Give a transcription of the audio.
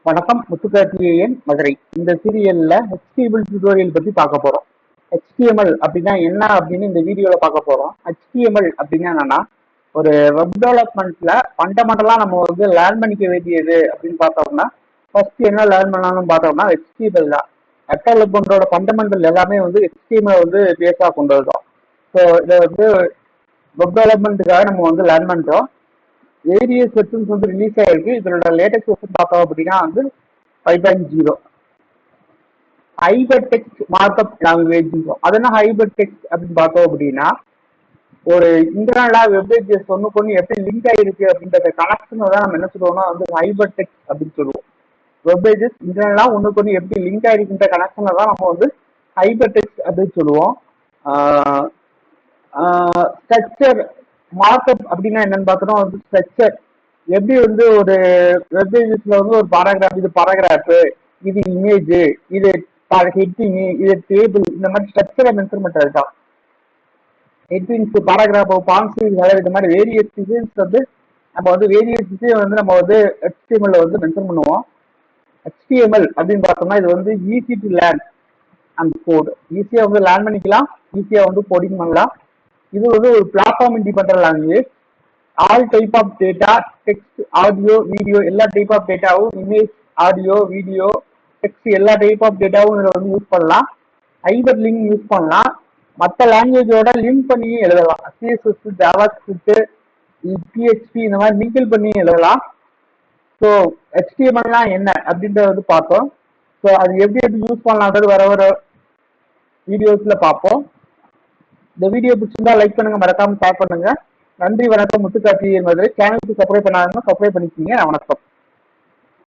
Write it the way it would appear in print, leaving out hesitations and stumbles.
வணக்கம். முத்துக்கார்த்திகேயன், மதுரை. இந்த சீரியல்ல HTML டியூட்டோரியல் பத்தி பார்க்க போறோம். HTML அப்படின்னா என்ன அப்படின்னு இந்த வீடியோல பார்க்க போறோம். HTML அப்படின்னா என்னன்னா, ஒரு வெப் டெவலப்மெண்ட்ல ஃபண்டமெண்டலா நம்ம லேர்ன் பண்ணிக்க வேண்டியது அப்படின்னு பார்த்தோம்னா, ஃபர்ஸ்ட் என்ன லேர்ன் பண்ணலாம்னு பார்த்தோம்னா HTML தான். வெப் டெவலப்மெண்டோட ஃபண்டமெண்டல் எல்லாமே HTML பேஸா கொண்டது தான். ஸோ இதை வெப் டெவலப்மெண்ட்டுக்காக நம்ம லேர்ன் பண்றோம். வேரியஸ் வெர்ஷன்ஸ் ரிலீஸ் ஆயிருக்கு. இதோட லேட்டஸ்ட் வெர்ஷன் பார்த்தோம் அப்படின்னா 5.0 ஹைபர் டெக்ஸ்ட் மார்க்அப் லாங்குவேஜ். அதெல்லாம் ஹைபர் டெக்ஸ்ட் அப்படின்னு பார்த்தோம் அப்படின்னா, ஒரு இன்டர்னலா வெப்பேஜஸ் ஒண்ணுக்கு எப்படி லிங்க் ஆயிருக்கு அப்படின்ற கனெக்ஷன் தான் நம்ம என்ன சொல்லுவோம்னா ஹைபர் டெக்ஸ்ட் அப்படின்னு சொல்லுவோம். வெப்பேஜஸ் இன்டர்னலா ஒண்ணுக்கு எப்படி லிங்க் ஆயிருக்குன்ற கனெக்ஷனை தான் நம்ம ஹைபர் டெக்ஸ்ட் அப்படின்னு சொல்லுவோம். ஸ்ட்ரக்சர் மார்க்அப் அப்படின்னா என்னன்னு பார்த்தோம்னா ஸ்ட்ரக்சர் எப்படி ஒரு வெப்பேஜஸ்ல ஒரு பாராகிராஃப், இது பாராகிராஃப், இது இமேஜ், இது ஹெட்டிங், இது டேபிள், இந்த மாதிரி ஸ்ட்ரக்சரை மென்ஷன் பண்றது தான். ஹெட்டிங்ஸ், பாராகிராஃப், பாயிண்ட்ஸ், இது மாதிரி வேரியஸ் டிசைன்ஸ் நம்ம வேரியஸ் டிசைன் நம்ம HTML மென்ஷன் பண்ணுவோம். HTML அப்படின்னு பார்த்தோம்னா இது easy to learn and code. ஈஸியா லேர்ன் பண்ணிக்கலாம், ஈஸியா கோடிங் பண்ணலாம். இது ஒரு platform independent language. All type of data, text, audio, video, எல்லா டைப் ஆஃப் டேட்டாவும், இமேஜ், ஆடியோ, வீடியோ, டெக்ஸ்ட், எல்லா டைப் ஆஃப் டேட்டாவும் இதில் யூஸ் பண்ணலாம். ஹைபர் லிங்க் யூஸ் பண்ணலாம். மற்ற லாங்குவேஜோட லிங்க் பண்ணி எழுதலாம். CSS, ஜாவா ஸ்கிரிப்ட், PHP இந்த மாதிரி லிங்க் பண்ணி எழுதலாம். ஸோ HTMLனா என்ன அப்படின்றத பார்த்தோம். ஸோ அது எப்படி யூஸ் பண்ணலாம் வர வர வீடியோஸ்ல பார்ப்போம். இந்த வீடியோ பிடிச்சிருந்தா லைக் பண்ணுங்க, மறக்காம ஷேர் பண்ணுங்க. நன்றி, வணக்கம். முத்துக்கார்த்திகேயன், மதுரை. சேனலுக்கு சப்ஸ்கிரைப் பண்ணாதவங்க சப்ஸ்கிரைப் பண்ணிக்கோங்க. வணக்கம்.